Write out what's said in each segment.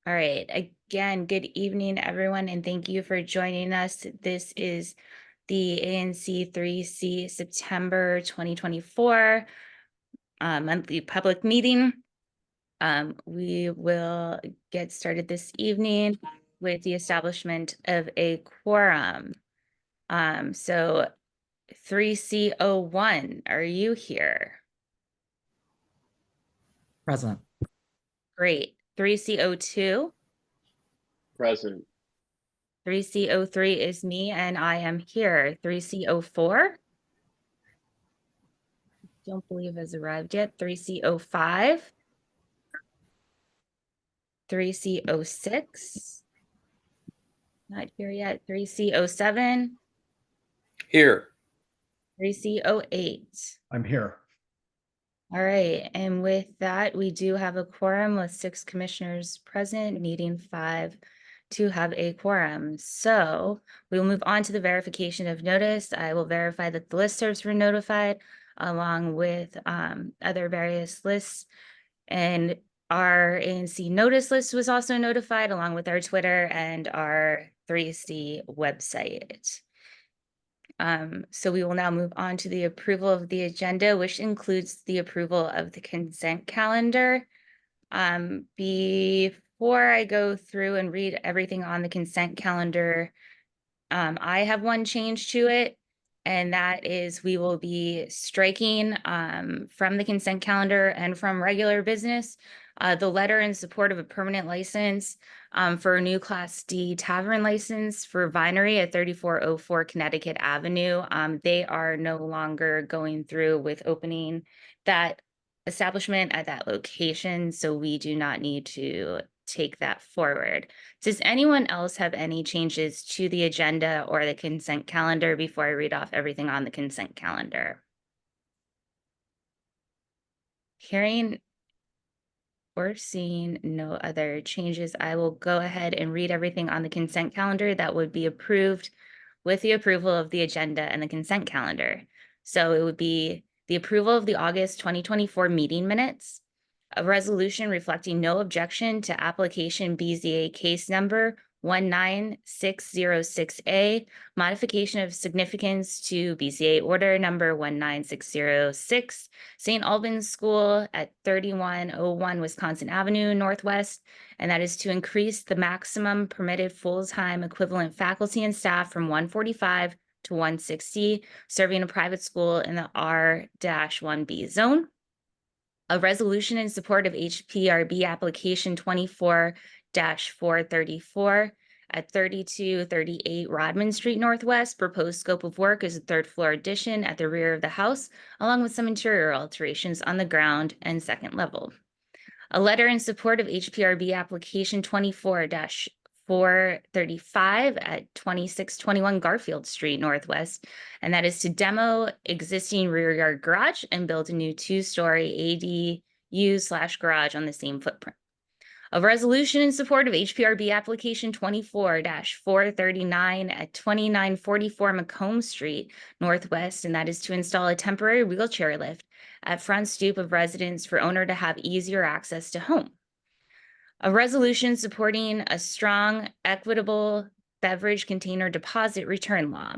All right. Again, good evening, everyone, and thank you for joining us. This is the ANC3C September 2024 monthly public meeting. We will get started this evening with the establishment of a quorum. So 3C01, are you here? Present. Great. 3C02? Present. 3C03 is me, and I am here. 3C04? Don't believe has arrived yet. 3C05? 3C06? Not here yet. 3C07? Here. 3C08? I'm here. All right, and with that, we do have a quorum with 6 commissioners present, needing 5 to have a quorum. So we will move on to the verification of notice. I will verify that the listservs were notified along with other various lists. And our ANC notice list was also notified along with our Twitter and our 3C website. So we will now move on to the approval of the agenda, which includes the approval of the consent calendar. Before I go through and read everything on the consent calendar, I have one change to it, and that is we will be striking from the consent calendar and from regular business the letter in support of a permanent license for a new Class D tavern license for Vinery at 3404 Connecticut Avenue. They are no longer going through with opening that establishment at that location, so we do not need to take that forward. Does anyone else have any changes to the agenda or the consent calendar before I read off everything on the consent calendar? Hearing or seeing no other changes, I will go ahead and read everything on the consent calendar that would be approved with the approval of the agenda and the consent calendar. So it would be the approval of the August 2024 meeting minutes, a resolution reflecting no objection to application BZA case number 19606A, modification of significance to BZA order number 19606, St. Albans School at 3101 Wisconsin Avenue Northwest, and that is to increase the maximum permitted full-time equivalent faculty and staff from 145 to 160, serving a private school in the R-1B zone. A resolution in support of HPRB application 24-434 at 3238 Rodman Street Northwest. Proposed scope of work is a 3rd floor addition at the rear of the house, along with some interior alterations on the ground and 2nd level. A letter in support of HPRB application 24-435 at 2621 Garfield Street Northwest, and that is to demo existing rear yard garage and build a new 2-story ADU/garage on the same footprint. A resolution in support of HPRB application 24-439 at 2944 Macomb Street Northwest, and that is to install a temporary wheelchair lift at front stoop of residence for owner to have easier access to home. A resolution supporting a strong, equitable beverage container deposit return law.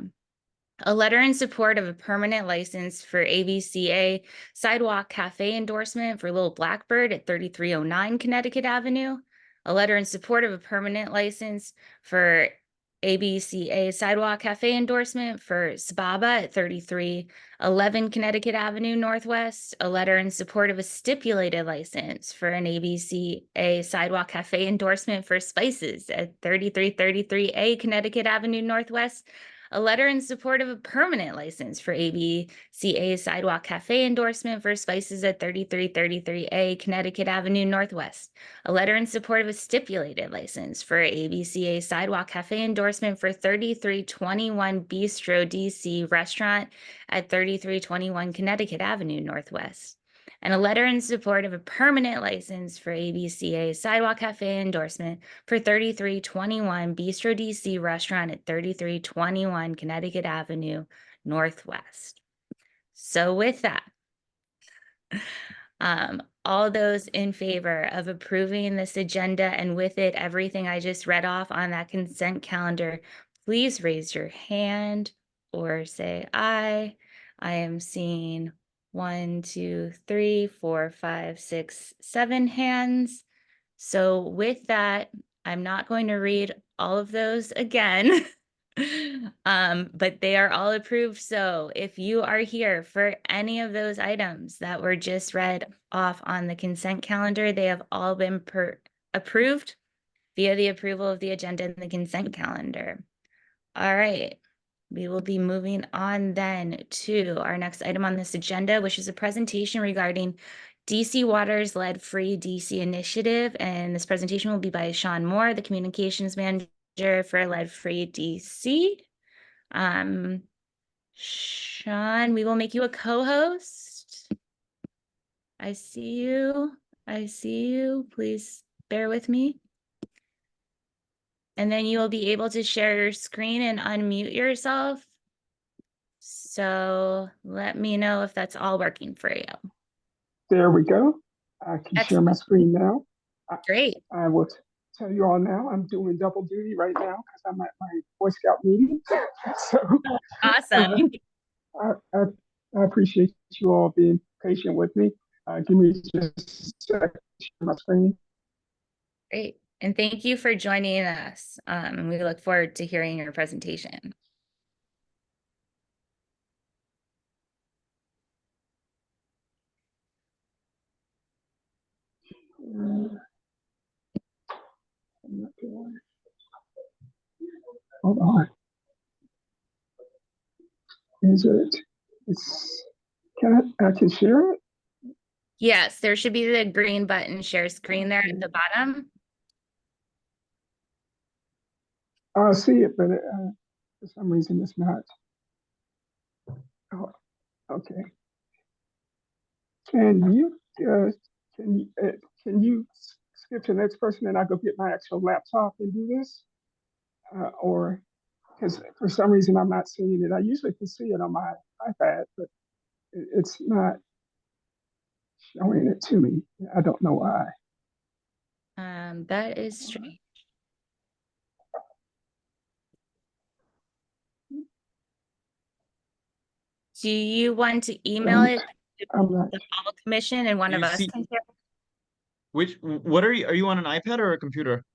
A letter in support of a permanent license for ABCA Sidewalk Cafe endorsement for Little Blackbird at 3309 Connecticut Avenue. A letter in support of a permanent license for ABCA Sidewalk Cafe endorsement for Sababa at 3311 Connecticut Avenue Northwest. A letter in support of a stipulated license for an ABCA Sidewalk Cafe endorsement for Spices at 3333A Connecticut Avenue Northwest. A letter in support of a permanent license for ABCA Sidewalk Cafe endorsement for Spices at 3333A Connecticut Avenue Northwest. A letter in support of a stipulated license for ABCA Sidewalk Cafe endorsement for 3321 Bistro DC Restaurant at 3321 Connecticut Avenue Northwest. And a letter in support of a permanent license for ABCA Sidewalk Cafe endorsement for 3321 Bistro DC Restaurant at 3321 Connecticut Avenue Northwest. So with that, all those in favor of approving this agenda and with it, everything I just read off on that consent calendar, please raise your hand or say aye. I am seeing 1, 2, 3, 4, 5, 6, 7 hands. So with that, I'm not going to read all of those again. But they are all approved. So if you are here for any of those items that were just read off on the consent calendar, they have all been approved via the approval of the agenda and the consent calendar. All right. We will be moving on then to our next item on this agenda, which is a presentation regarding DC Water's Lead-Free DC initiative. And this presentation will be by Sean Moore, the communications manager for Lead-Free DC. Sean, we will make you a co-host. I see you. I see you. Please bear with me. And then you will be able to share your screen and unmute yourself. So let me know if that's all working for you. There we go. I can share my screen now. Great. I will tell you all now, I'm doing double duty right now because I'm at my Boy Scout meeting. So Awesome. I appreciate you all being patient with me. Give me just a second to share my screen. Great. And thank you for joining us. And we look forward to hearing your presentation. Hold on. Is it? I can share it? Yes, there should be the green button share screen there at the bottom. I see it, but for some reason it's not. Oh, okay. Can you skip to the next person and I go get my actual laptop and do this? Or because for some reason I'm not seeing it. I usually can see it on my iPad, but it's not showing it to me. I don't know why. That is strange. Do you want to email it to the Fall Commission and one of us can share? What are you on an iPad or a computer?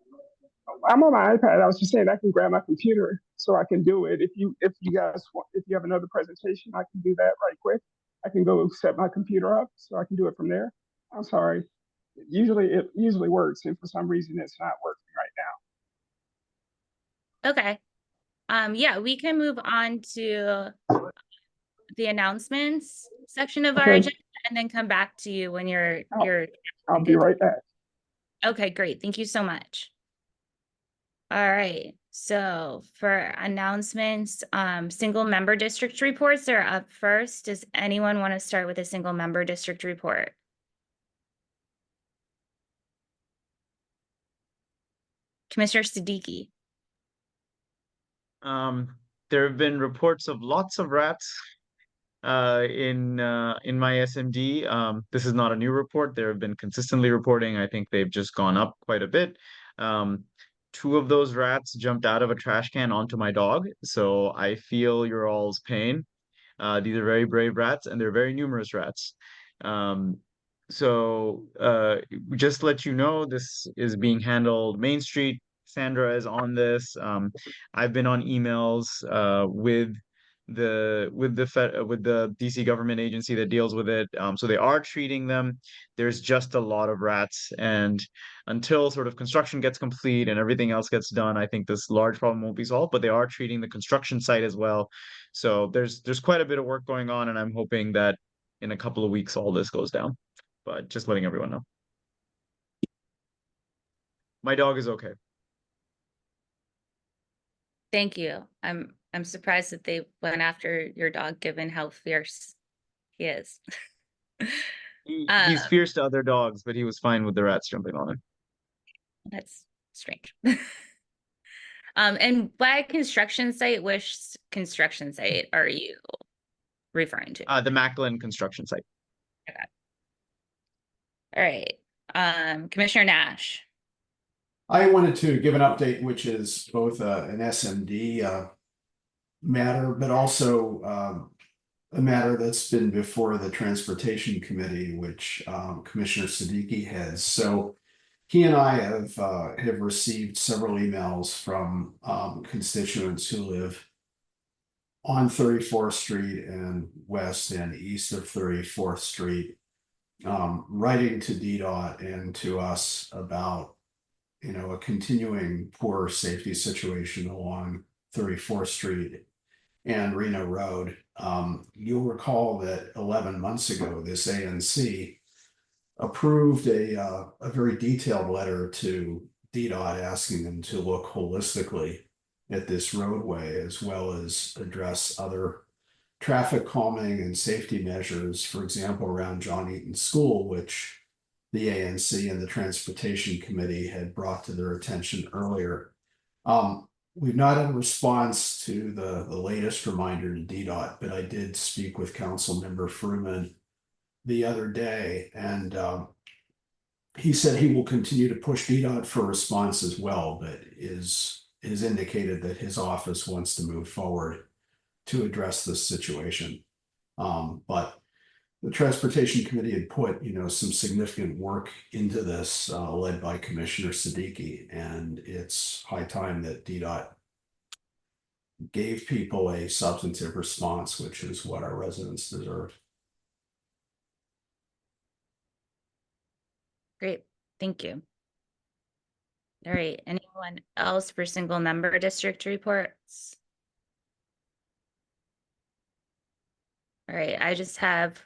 I'm on my iPad. I was just saying I can grab my computer so I can do it. If you guys want, if you have another presentation, I can do that right quick. I can go set my computer up so I can do it from there. I'm sorry. It usually works, and for some reason it's not working right now. Okay. Yeah, we can move on to the announcements section of our agenda and then come back to you when I'll be right back. Okay, great. Thank you so much. All right. So for announcements, single member district reports are up first. Does anyone want to start with a single member district report? Commissioner Siddiqui. There have been reports of lots of rats in my SMD. This is not a new report. There have been consistently reporting. I think they've just gone up quite a bit. 2 of those rats jumped out of a trash can onto my dog. So I feel your all's pain. These are very brave rats and they're very numerous rats. So just to let you know, this is being handled Main Street. Sandra is on this. I've been on emails with the DC government agency that deals with it. So they are treating them. There's just a lot of rats, and until sort of construction gets complete and everything else gets done, I think this large problem won't be solved. But they are treating the construction site as well. So there's quite a bit of work going on, and I'm hoping that in a couple of weeks all this goes down. But just letting everyone know. My dog is okay. Thank you. I'm surprised that they went after your dog, given how fierce he is. He's fierce to other dogs, but he was fine with the rats jumping on him. That's strange. And by construction site, which construction site are you referring to? The Macklin construction site. Okay. All right. Commissioner Nash. I wanted to give an update, which is both an SMD matter, but also a matter that's been before the Transportation Committee, which Commissioner Siddiqui heads. So he and I have received several emails from constituents who live on 34th Street and west and east of 34th Street, writing to DDOT and to us about a continuing poor safety situation along 34th Street and Reno Road. You'll recall that 11 months ago, this ANC approved a very detailed letter to DDOT asking them to look holistically at this roadway, as well as address other traffic calming and safety measures, for example, around John Eaton School, which the ANC and the Transportation Committee had brought to their attention earlier. We've not had a response to the latest reminder to DDOT, but I did speak with Councilmember Fruman the other day, and he said he will continue to push DDOT for a response as well, but is indicated that his office wants to move forward to address this situation. But the Transportation Committee had put, some significant work into this, led by Commissioner Siddiqui, and it's high time that DDOT gave people a substantive response, which is what our residents deserve. Great. Thank you. All right. Anyone else for single member district reports? All right. I just have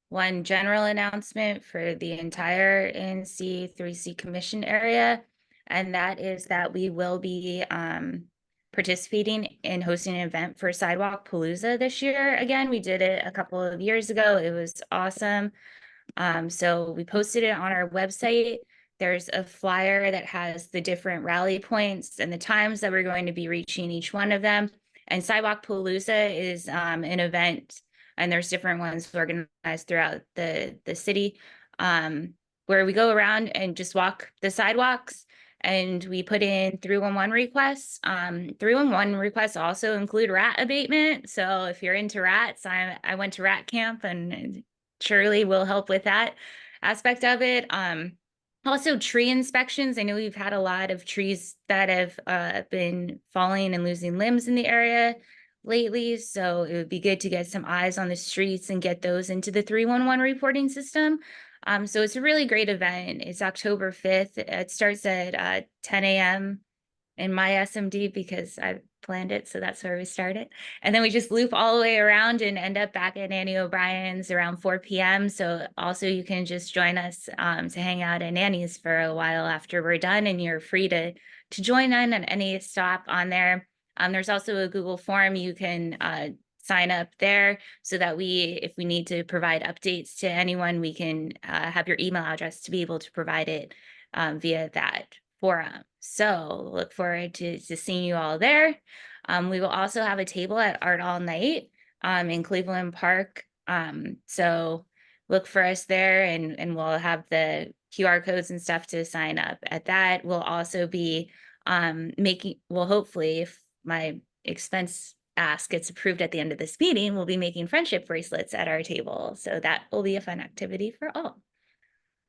one general announcement for the entire ANC3C Commission area, and that is that we will be participating in hosting an event for Sidewalk Palooza this year. Again, we did it a couple of years ago. It was awesome. So we posted it on our website. There's a flyer that has the different rally points and the times that we're going to be reaching each one of them. And Sidewalk Palooza is an event, and there's different ones organized throughout the city, where we go around and just walk the sidewalks, and we put in 311 requests. 311 requests also include rat abatement. So if you're into rats, I went to rat camp, and Shirley will help with that aspect of it. Also tree inspections. I know we've had a lot of trees that have been falling and losing limbs in the area lately, so it would be good to get some eyes on the streets and get those into the 311 reporting system. So it's a really great event. It's October 5th. It starts at 10 a.m. in my SMD because I planned it, so that's where we started. And then we just loop all the way around and end up back at Annie O'Brien's around 4 p.m. So also you can just join us to hang out at Annie's for a while after we're done, and you're free to join in at any stop on there. There's also a Google form you can sign up there, so that if we need to provide updates to anyone, we can have your email address to be able to provide it via that forum. So look forward to seeing you all there. We will also have a table at Art All Night in Cleveland Park. So look for us there, and we'll have the QR codes and stuff to sign up at that. We'll also be hopefully, if my expense ask gets approved at the end of this meeting, we'll be making friendship bracelets at our table. So that will be a fun activity for all.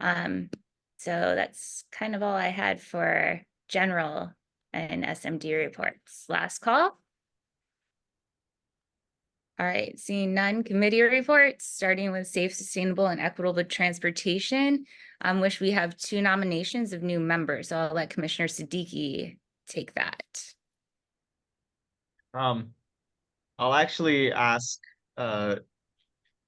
So that's kind of all I had for general and SMD reports. Last call. All right, seeing none, committee reports, starting with safe, sustainable, and equitable transportation, which we have 2 nominations of new members. So I'll let Commissioner Siddiqui take that. I'll actually ask the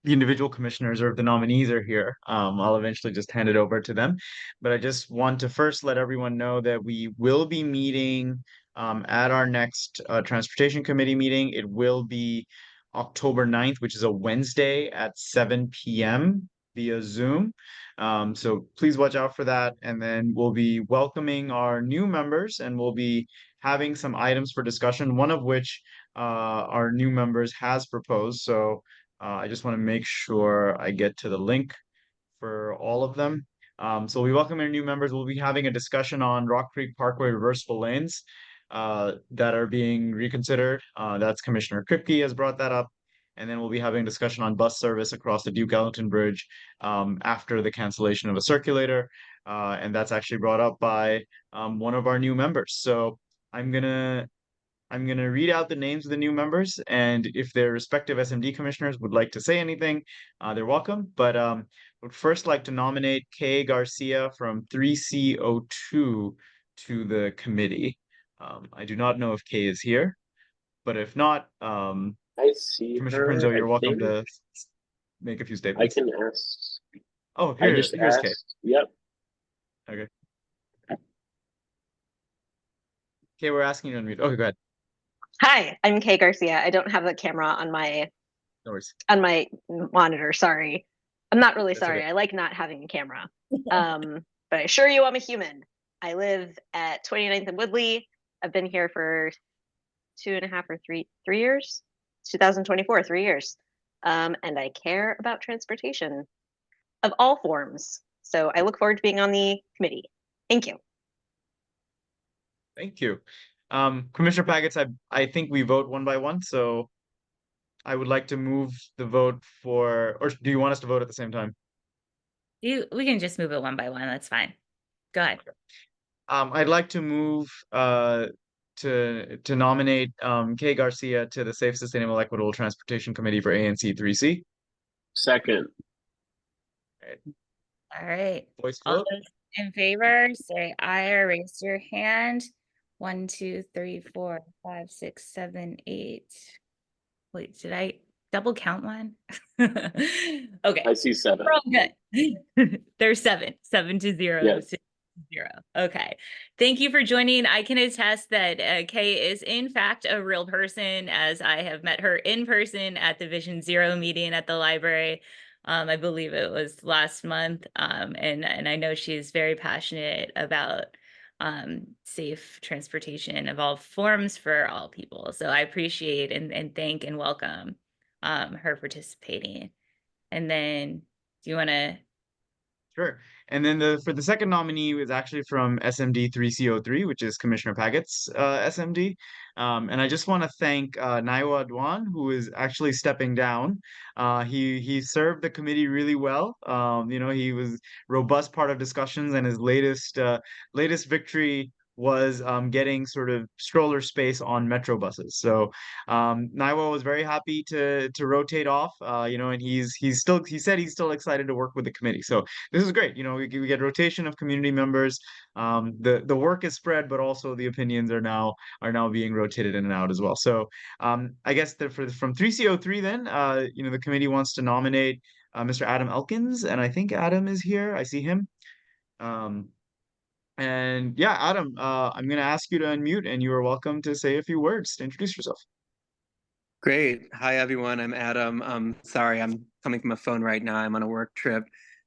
individual commissioners, or if the nominees are here, I'll eventually just hand it over to them. But I just want to first let everyone know that we will be meeting at our next Transportation Committee meeting. It will be October 9th, which is a Wednesday at 7 p.m. via Zoom. So please watch out for that. And then we'll be welcoming our new members, and we'll be having some items for discussion, one of which our new members has proposed. So I just want to make sure I get to the link for all of them. So we welcome our new members. We'll be having a discussion on Rock Creek Parkway reversible lanes that are being reconsidered. That's Commissioner Kripke has brought that up. And then we'll be having a discussion on bus service across the Duke Ellington Bridge after the cancellation of a circulator. And that's actually brought up by one of our new members. So I'm gonna read out the names of the new members, and if their respective SMD commissioners would like to say anything, they're welcome. But would first like to nominate Kay Garcia from 3C02 to the committee. I do not know if Kay is here, but if not, I see Commissioner her. Prinzo, you're I welcome think to make a few I statements. can ask. Oh, I just here's Kay. asked. Yep. Okay. Kay, we're asking you to unmute. Okay, go ahead. Hi, I'm Kay Garcia. I don't have a camera on my No worries. monitor. Sorry. I'm not really That's sorry. okay. I like not having a camera. But I assure you I'm a human. I live at 29th and Woodley. I've been here for 2.5 or 3 years. 2024, 3 years. And I care about transportation of all forms. So I look forward to being on the committee. Thank you. Thank you. Commissioner Paggets, I think we vote one by one, so I would like to move the vote for, or do you want us to vote at the same time? We can just move it one by one. That's fine. Go ahead. I'd like to move to nominate Kay Garcia to the Safe, Sustainable, Equitable Transportation Committee for ANC3C. Second. All right. Voice All vote. those in favor, say aye or raise your hand. 1, 2, 3, 4, 5, 6, 7, 8. Wait, did I double count one? Okay. I see 7. We're all good. There's 7 to 0. Yes. 0. Okay. Thank you for joining. I can attest that Kay is in fact a real person, as I have met her in person at the Vision Zero meeting at the library. I believe it was last month. And I know she's very passionate about safe transportation of all forms for all people. So I appreciate and thank and welcome her participating. And then do you want to? Sure. And then for the second nominee was actually from SMD 3C03, which is Commissioner Paggett's SMD. And I just want to thank Naiwa Dwan, who is actually stepping down. He served the committee really well. He was robust part of discussions, and his latest victory was getting sort of stroller space on metro buses. So Naiwa was very happy to rotate off, and he said he's still excited to work with the committee. So this is great. We get rotation of community members. The work is spread, but also the opinions are now being rotated in and out as well. So I guess from 3C03 then, the committee wants to nominate Mr. Adam Elkins, and I think Adam is here. I see him. And yeah, Adam, I'm going to ask you to unmute, and you are welcome to say a few words to introduce yourself. Great. Hi, everyone. I'm Adam. Sorry, I'm coming from a phone right now. I'm on a work trip.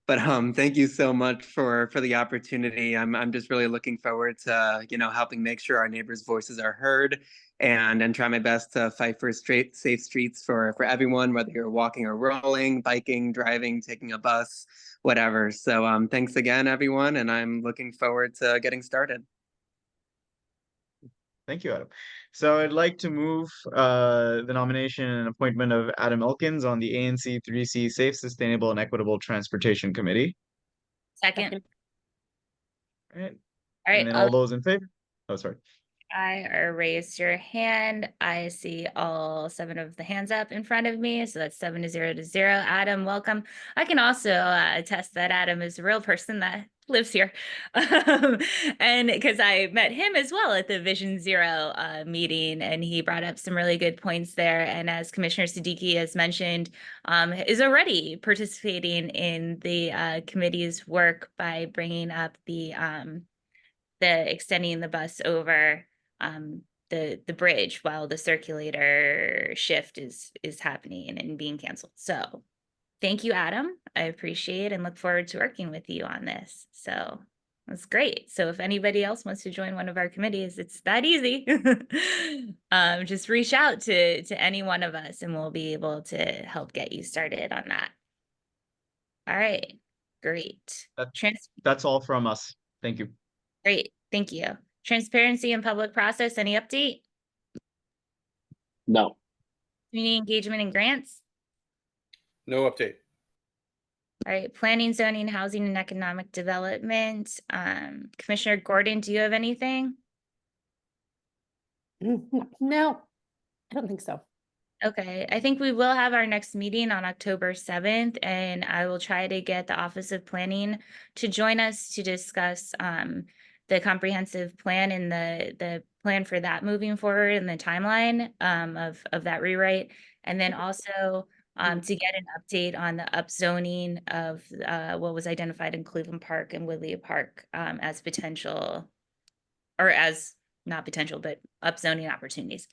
But thank you so much for the opportunity. I'm just really looking forward to helping make sure our neighbors' voices are heard, and try my best to fight for safe streets for everyone, whether you're walking or rolling, biking, driving, taking a bus, whatever. So thanks again, everyone, and I'm looking forward to getting started. Thank you, Adam. So I'd like to move the nomination and appointment of Adam Elkins on the ANC3C Safe, Sustainable, and Equitable Transportation Committee. Second. All right. All right. And then all those in favor? Oh, sorry. Aye or raise your hand. I see all 7 of the hands up in front of me. So that's 7 to 0 to 0. Adam, welcome. I can also attest that Adam is a real person that lives here. And because I met him as well at the Vision Zero meeting, and he brought up some really good points there. And as Commissioner Siddiqui has mentioned, is already participating in the committee's work by bringing up the extending the bus over the bridge while the circulator shift is happening and being canceled. So thank you, Adam. I appreciate and look forward to working with you on this. So that's great. So if anybody else wants to join one of our committees, it's that easy. Just reach out to any one of us and we'll be able to help get you started on that. All right. Great. That- Trans That's all from us. Thank you. Great, thank you. Transparency and public process, any update? No. Community engagement and grants? No update. All right, planning, zoning, housing, and economic development. Commissioner Gordon, do you have anything? No, I don't think so. Okay, I think we will have our next meeting on October 7th, and I will try to get the Office of Planning to join us to discuss the comprehensive plan and the plan for that moving forward and the timeline of that rewrite. And then also to get an update on the upzoning of what was identified in Cleveland Park and Woodley Park as potential, or as not potential, but upzoning opportunities.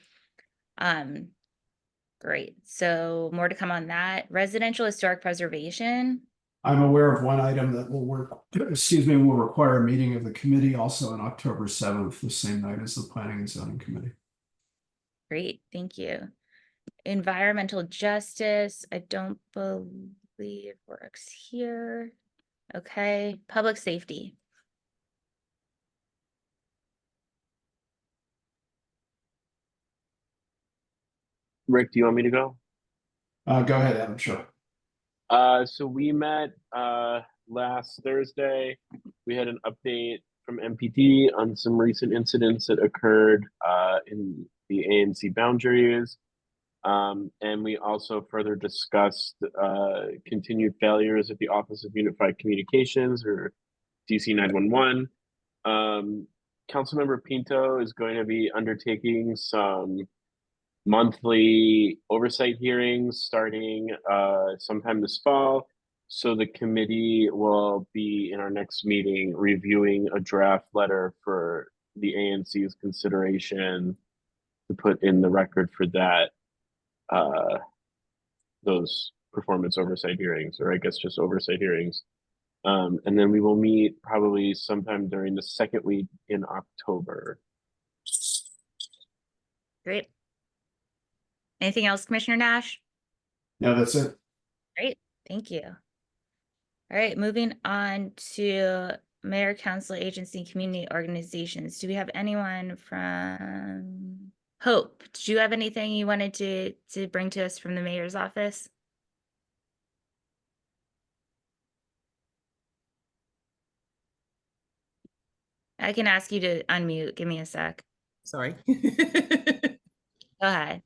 Great. So more to come on that. Residential historic preservation. I'm aware of one item that will will require a meeting of the committee also on October 7th, the same night as the Planning and Zoning Committee. Great, thank you. Environmental justice, I don't believe works here. Okay, public safety. Rick, do you want me to go? Go ahead, Adam, sure. So we met last Thursday. We had an update from MPD on some recent incidents that occurred in the ANC boundaries. And we also further discussed continued failures at the Office of Unified Communications, or DC 911. Councilmember Pinto is going to be undertaking some monthly oversight hearings starting sometime this fall. So the committee will be in our next meeting reviewing a draft letter for the ANC's consideration to put in the record for that, those performance oversight hearings, or I guess just oversight hearings. And then we will meet probably sometime during the second week in October. Great. Anything else, Commissioner Nash? No, that's it. Great, thank you. All right, moving on to mayor, council, agency, community organizations. Do we have anyone from Hope? Did you have anything you wanted to bring to us from the mayor's office? I can ask you to unmute. Give me a sec. Sorry. Go ahead.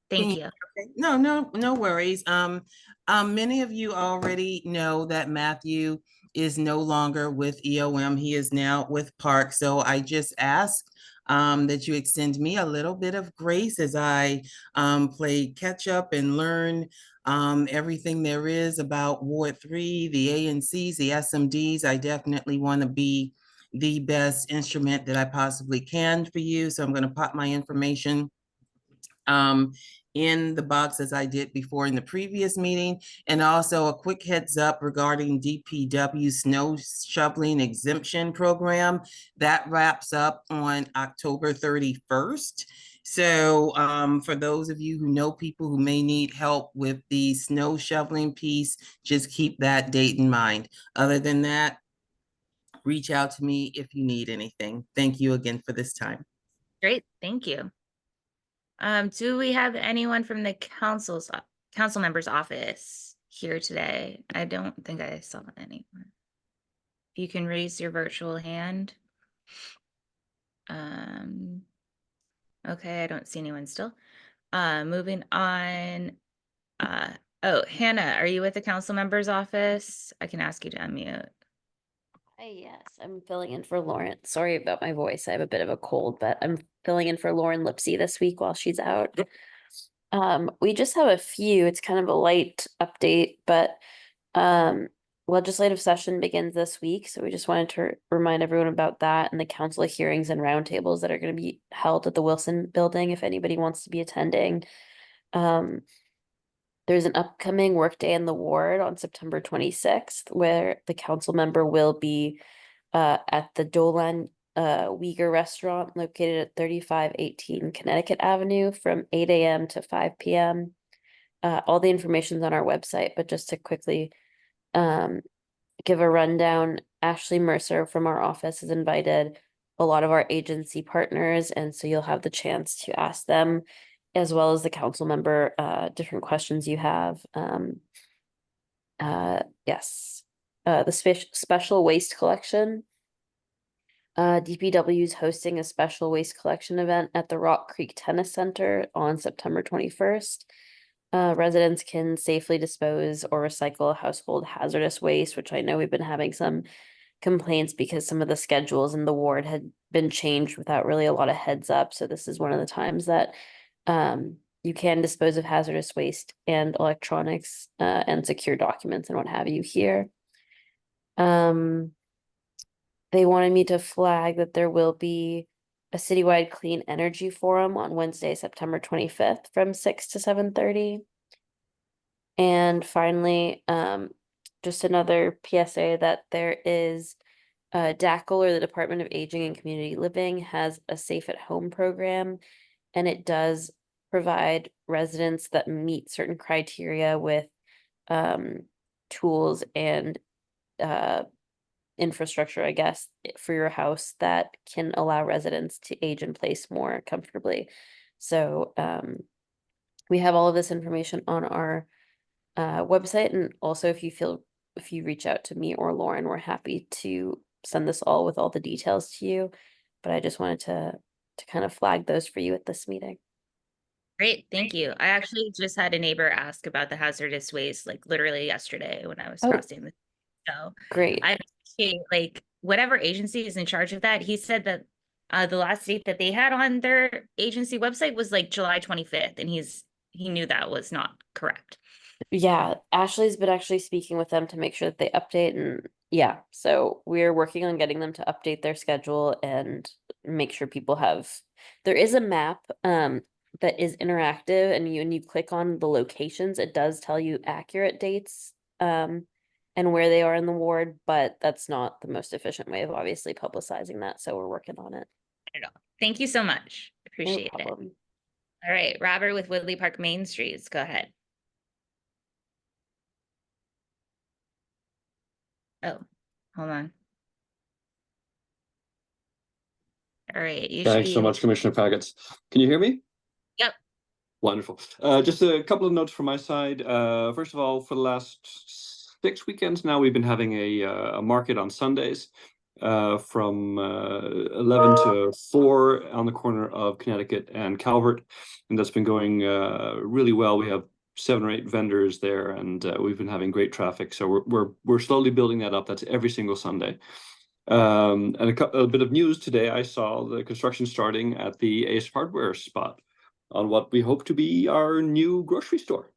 Thank you. Okay. No worries. Many of you already know that Matthew is no longer with EOM. He is now with Park. So I just ask that you extend me a little bit of grace as I play catch up and learn everything there is about Ward 3, the ANCs, the SMDs. I definitely want to be the best instrument that I possibly can for you. So I'm going to pop my information in the box as I did before in the previous meeting. And also a quick heads up regarding DPW snow shoveling exemption program that wraps up on October 31st. So for those of you who know people who may need help with the snow shoveling piece, just keep that date in mind. Other than that, reach out to me if you need anything. Thank you again for this time. Great, thank you. Do we have anyone from the council member's office here today? I don't think I saw anyone. If you can raise your virtual hand. Okay, I don't see anyone still. Moving on. Oh, Hannah, are you with the council member's office? I can ask you to unmute. Hi, yes, I'm filling in for Lauren. Sorry about my voice. I have a bit of a cold, but I'm filling in for Lauren Lipsy this week while she's out. We just have a few. It's kind of a light update, but legislative session begins this week, so we just wanted to remind everyone about that and the council hearings and roundtables that are going to be held at the Wilson Building if anybody wants to be attending. There's an upcoming workday in the ward on September 26th, where the council member will be at the Dolan Uyghur restaurant located at 3518 Connecticut Avenue from 8 a.m. to 5 p.m. All the information's on our website, but just to quickly give a rundown, Ashley Mercer from our office has invited a lot of our agency partners, and so you'll have the chance to ask them, as well as the council member, different questions you have. Yes, the special waste collection. DPW is hosting a special waste collection event at the Rock Creek Tennis Center on September 21st. Residents can safely dispose or recycle household hazardous waste, which I know we've been having some complaints because some of the schedules in the ward had been changed without really a lot of heads up. So this is one of the times that you can dispose of hazardous waste and electronics and secure documents and what have you here. They wanted me to flag that there will be a citywide clean energy forum on Wednesday, September 25th from 6 to 7:30. And finally, just another PSA that there is DACL, or the Department of Aging and Community Living, has a safe at home program, and it does provide residents that meet certain criteria with tools and infrastructure, I guess, for your house that can allow residents to age in place more comfortably. So we have all of this information on our website, and also if you reach out to me or Lauren, we're happy to send this all with all the details to you. But I just wanted to kind of flag those for you at this meeting. Great, thank you. I actually just had a neighbor ask about the hazardous waste, like literally yesterday when I was crossing the. So Great. I appreciate, like, whatever agency is in charge of that. He said that the last date that they had on their agency website was like July 25th, and he knew that was not correct. Yeah, Ashley's been actually speaking with them to make sure that they update, and yeah, so we're working on getting them to update their schedule and make sure people have. There is a map that is interactive, and when you click on the locations, it does tell you accurate dates and where they are in the ward, but that's not the most efficient way of obviously publicizing that, so we're working on it. Thank you so much. No Appreciate it. problem. All right, Robert with Woodley Park Main Streets, go ahead. Oh, hold on. All right, you should Thanks be so much, Commissioner Paggett. Can you hear me? Yep. Wonderful. Just a couple of notes from my side. First of all, for the last 6 weekends now, we've been having a market on Sundays from 11 to 4 on the corner of Connecticut and Calvert, and that's been going really well. We have 7 or 8 vendors there, and we've been having great traffic. So we're slowly building that up. That's every single Sunday. And a bit of news today. I saw the construction starting at the Ace Hardware spot on what we hope to be our new grocery store.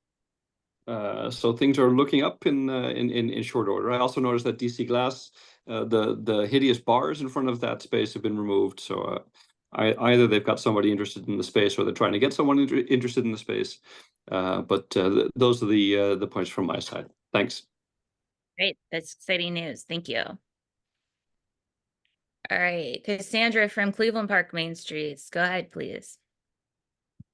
So things are looking up in short order. I also noticed that DC Glass, the hideous bars in front of that space have been removed. So either they've got somebody interested in the space, or they're trying to get someone interested in the space. But those are the points from my side. Thanks. Great, that's exciting news. Thank you. All right, Cassandra from Cleveland Park Main Streets, go ahead, please.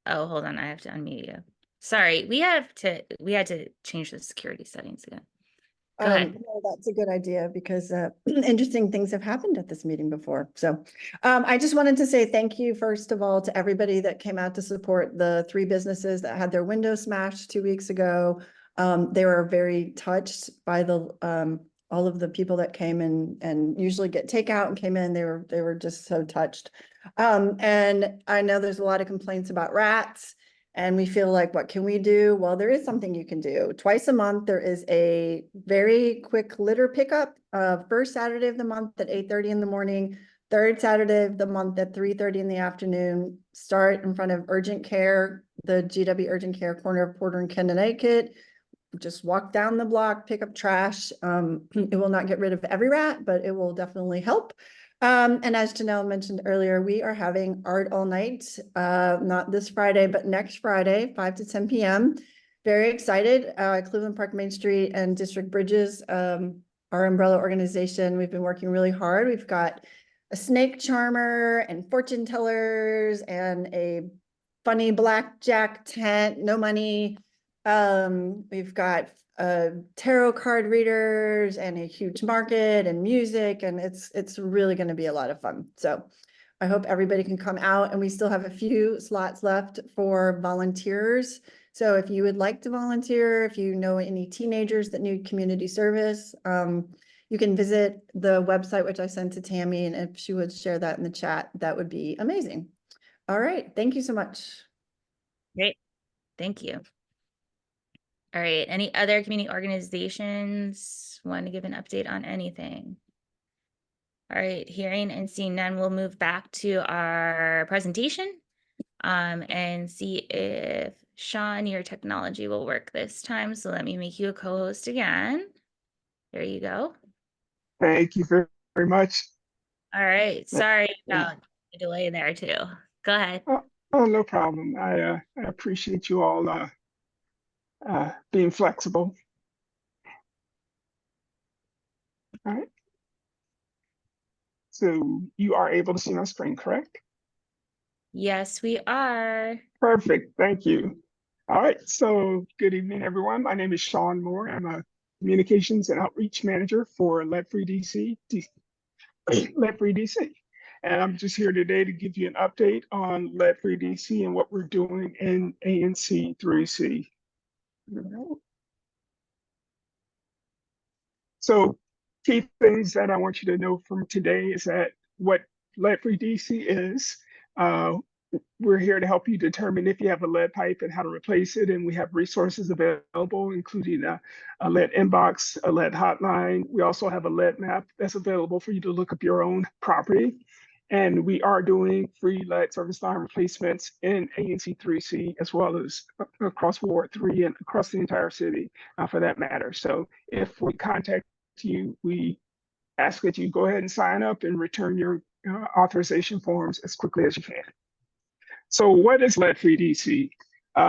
Oh, hold on, I have to unmute you. Sorry, we had to change the security settings again. Go ahead. No, that's a good idea because interesting things have happened at this meeting before. So I just wanted to say thank you, first of all, to everybody that came out to support the 3 businesses that had their windows smashed 2 weeks ago. They were very touched by the all of the people that came in and usually get takeout and came in. They were just so touched. And I know there's a lot of complaints about rats. And we feel like, what can we do? Well, there is something you can do. Twice a month, there is a very quick litter pickup. First Saturday of the month at 8:30 in the morning, third Saturday of the month at 3:30 in the afternoon. Start in front of Urgent Care, the GW Urgent Care, corner of Porter and Connecticut. Just walk down the block, pick up trash. It will not get rid of every rat, but it will definitely help. And as Janelle mentioned earlier, we are having art all night, not this Friday, but next Friday, 5 to 10 p.m. Very excited. Cleveland Park Main Street and District Bridges, our umbrella organization, we've been working really hard. We've got a snake charmer and fortune tellers and a funny blackjack tent, no money, We've got tarot card readers and a huge market and music, and it's really going to be a lot of fun. So I hope everybody can come out, and we still have a few slots left for volunteers. So if you would like to volunteer, if you know any teenagers that need community service, you can visit the website, which I sent to Tammy, and if she would share that in the chat, that would be amazing. All right, thank you so much. Great, thank you. All right, any other community organizations want to give an update on anything? All right, hearing and seeing none, we'll move back to our presentation and see if Sean, your technology will work this time. So let me make you a co-host again. There you go. Thank you very much. All right, sorry about the delay there too. Go ahead. Oh, no problem. I appreciate you all being flexible. All right. So you are able to see my screen, correct? Yes, we are. Perfect. Thank you. All right. So good evening, everyone. My name is Sean Moore. I'm a communications and outreach manager for Lead-Free DC. Lead-Free DC. And I'm just here today to give you an update on Lead-Free DC and what we're doing in ANC3C. So key things that I want you to know from today is that what Lead-Free DC is, we're here to help you determine if you have a lead pipe and how to replace it. And we have resources available, including a lead inbox, a lead hotline. We also have a lead map that's available for you to look up your own property. And we are doing free lead service line replacements in ANC3C, as well as across Ward 3 and across the entire city, for that matter. So if we contact you, we ask that you go ahead and sign up and return your authorization forms as quickly as you can. So what is Lead-Free DC?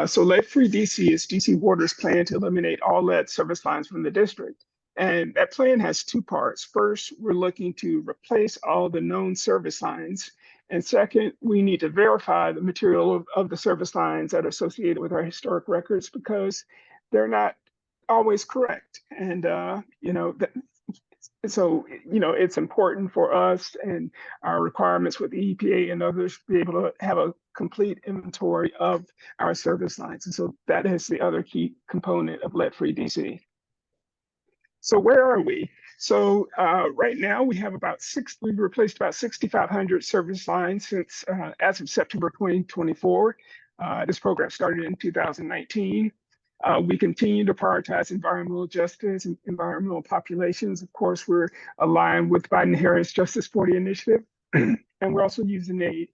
So Lead-Free DC is DC Water's plan to eliminate all lead service lines from the district. And that plan has two parts. First, we're looking to replace all the known service lines. And second, we need to verify the material of the service lines that are associated with our historic records, because they're not always correct. And, so, it's important for us and our requirements with the EPA and others to be able to have a complete inventory of our service lines. And so that is the other key component of Lead-Free DC. So where are we? So right now we have we've replaced about 6,500 service lines since as of September 2024. This program started in 2019. We continue to prioritize environmental justice and environmental populations. Of course, we're aligned with Biden-Harris Justice 40 initiative. And we're also using a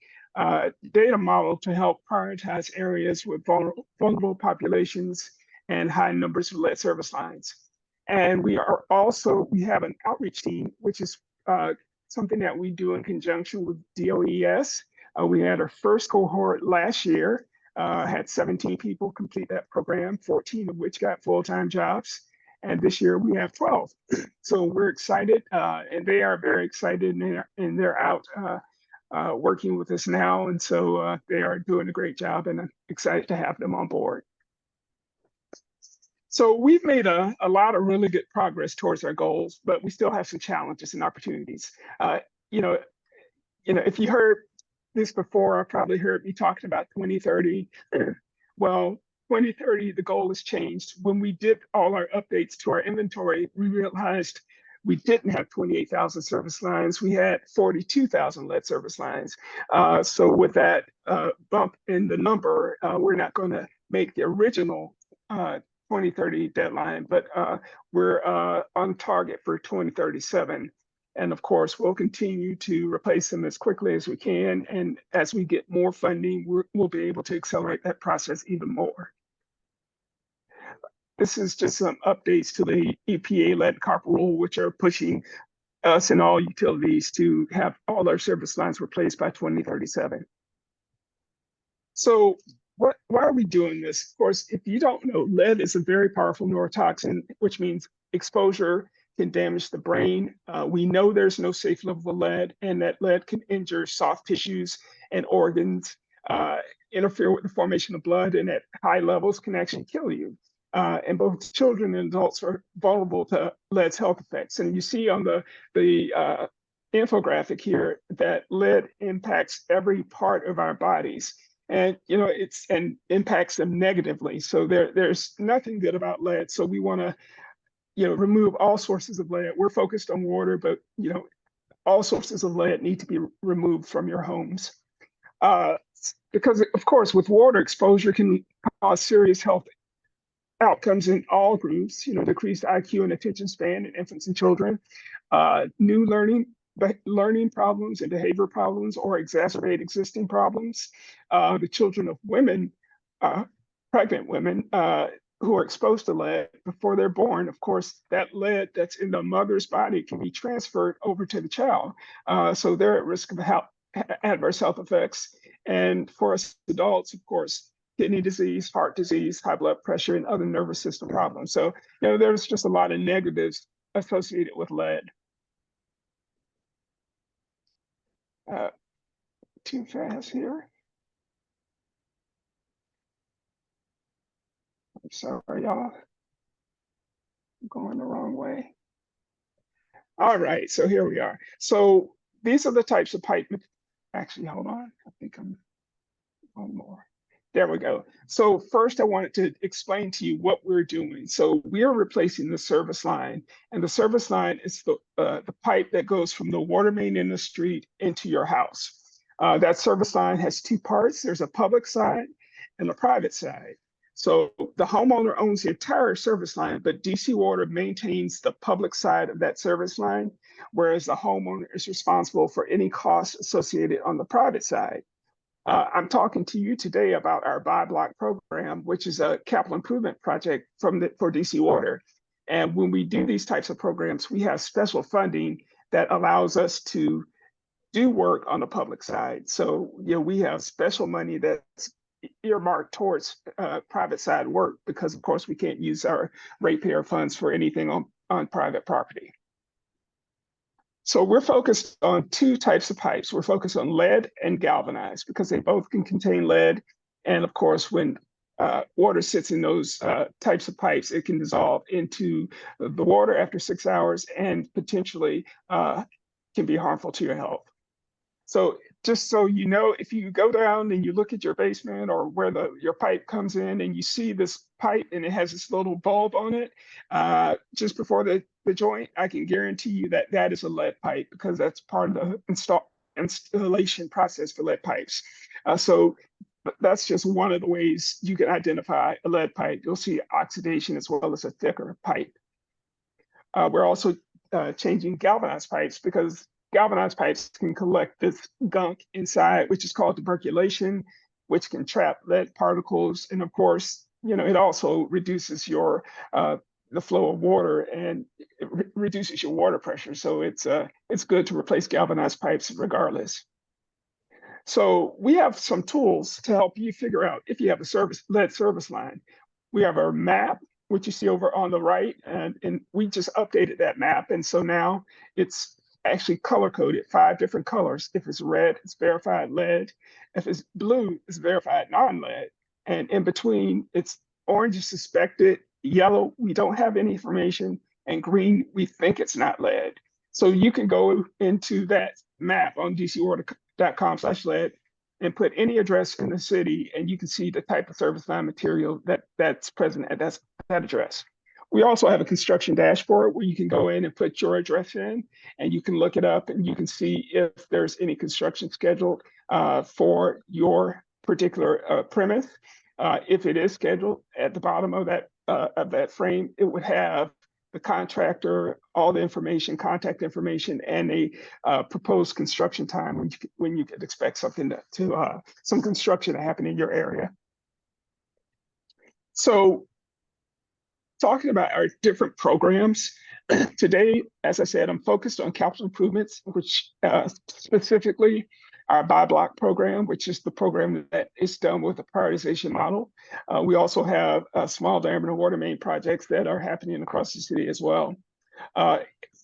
data model to help prioritize areas with vulnerable populations and high numbers of lead service lines. And we have an outreach team, which is something that we do in conjunction with DOES. We had our first cohort last year. Had 17 people complete that program, 14 of which got full-time jobs. And this year we have 12. So we're excited, and they are very excited, and they're out working with us now. And so they are doing a great job, and I'm excited to have them on board. So we've made a lot of really good progress towards our goals, but we still have some challenges and opportunities. If you heard this before, I probably heard me talking about 2030. Well, 2030, the goal has changed. When we did all our updates to our inventory, we realized we didn't have 28,000 service lines. We had 42,000 lead service lines. So with that bump in the number, we're not going to make the original 2030 deadline, but we're on target for 2037. And of course, we'll continue to replace them as quickly as we can. And as we get more funding, we'll be able to accelerate that process even more. This is just some updates to the EPA lead copper rule, which are pushing us and all utilities to have all our service lines replaced by 2037. So why are we doing this? Of course, if you don't know, lead is a very powerful neurotoxin, which means exposure can damage the brain. We know there's no safe level of lead, and that lead can injure soft tissues and organs. interfere with the formation of blood and at high levels can actually kill you. And both children and adults are vulnerable to lead's health effects. And you see on the infographic here that lead impacts every part of our bodies. And and impacts them negatively. So there's nothing good about lead. So we want to remove all sources of lead. We're focused on water, but all sources of lead need to be removed from your homes. Because of course, with water exposure can cause serious health outcomes in all groups, decreased IQ and attention span in infants and children, new learning problems and behavior problems, or exacerbate existing problems. The children of women, pregnant women, who are exposed to lead before they're born, of course, that lead that's in the mother's body can be transferred over to the child. So they're at risk of adverse health effects. And for us adults, of course, kidney disease, heart disease, high blood pressure, and other nervous system problems. So, there's just a lot of negatives associated with lead. Too fast here. I'm sorry, y'all. I'm going the wrong way. All right, so here we are. So these are the types of pipe. Actually, hold on. I think I'm one more. There we go. So first I wanted to explain to you what we're doing. So we are replacing the service line, and the service line is the pipe that goes from the water main in the street into your house. That service line has two parts. There's a public side and a private side. So the homeowner owns the entire service line, but DC Water maintains the public side of that service line, whereas the homeowner is responsible for any costs associated on the private side. I'm talking to you today about our Buy Block program, which is a capital improvement project for DC Water. And when we do these types of programs, we have special funding that allows us to do work on the public side. So, we have special money that's earmarked towards private side work because, of course, we can't use our ratepayer funds for anything on private property. So we're focused on two types of pipes. We're focused on lead and galvanized because they both can contain lead. And of course, when water sits in those types of pipes, it can dissolve into the water after 6 hours and potentially can be harmful to your health. So just so you know, if you go down and you look at your basement or where your pipe comes in and you see this pipe and it has this little bulb on it just before the joint, I can guarantee you that that is a lead pipe because that's part of the installation process for lead pipes. So that's just one of the ways you can identify a lead pipe. You'll see oxidation as well as a thicker pipe. We're also changing galvanized pipes because galvanized pipes can collect this gunk inside, which is called tuberculation, which can trap lead particles. And of course, it also reduces the flow of water and it reduces your water pressure. So it's good to replace galvanized pipes regardless. So we have some tools to help you figure out if you have a lead service line. We have our map, which you see over on the right, and we just updated that map. And so now it's actually color-coded 5 different colors. If it's red, it's verified lead. If it's blue, it's verified non-lead. And in between, it's orange is suspected, yellow, we don't have any information, and green, we think it's not lead. So you can go into that map on dcwater.com/lead and put any address in the city, and you can see the type of service line material that's present at that address. We also have a construction dashboard where you can go in and put your address in, and you can look it up, and you can see if there's any construction scheduled for your particular premise. If it is scheduled, at the bottom of that frame, it would have the contractor, all the information, contact information, and a proposed construction time when you could expect something some construction to happen in your area. So, talking about our different programs, today, as I said, I'm focused on capital improvements, which specifically our Buy Block program, which is the program that is done with a prioritization model. We also have small diameter water main projects that are happening across the city as well.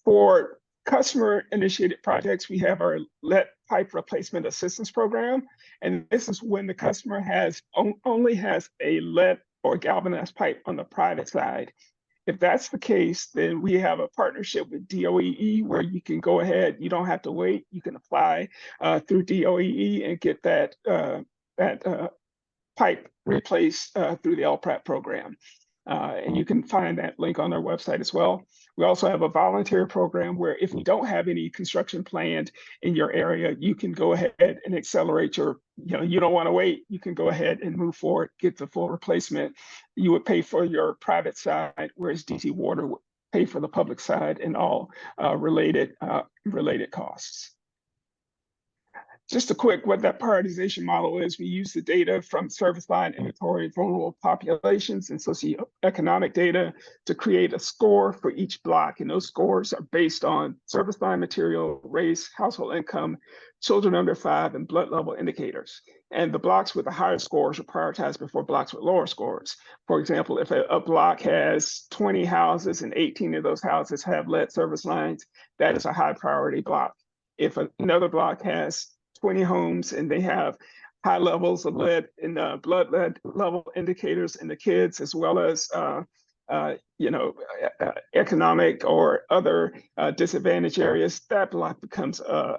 For customer initiated projects, we have our lead pipe replacement assistance program. And this is when the customer only has a lead or galvanized pipe on the private side. If that's the case, then we have a partnership with DOEE where you can go ahead, you don't have to wait, you can apply through DOEE and get that pipe replaced through the LPRAP program. And you can find that link on our website as well. We also have a volunteer program where if you don't have any construction planned in your area, you can go ahead and accelerate you don't want to wait. You can go ahead and move forward, get the full replacement. You would pay for your private side, whereas DC Water would pay for the public side and all related costs. Just a quick what that prioritization model is. We use the data from service line inventory, vulnerable populations, and socioeconomic data to create a score for each block. And those scores are based on service line material, race, household income, children under 5, and blood level indicators. And the blocks with the higher scores are prioritized before blocks with lower scores. For example, if a block has 20 houses and 18 of those houses have lead service lines, that is a high priority block. If another block has 20 homes and they have high levels of lead in blood lead level indicators in the kids, as well as economic or other disadvantaged areas, that block becomes a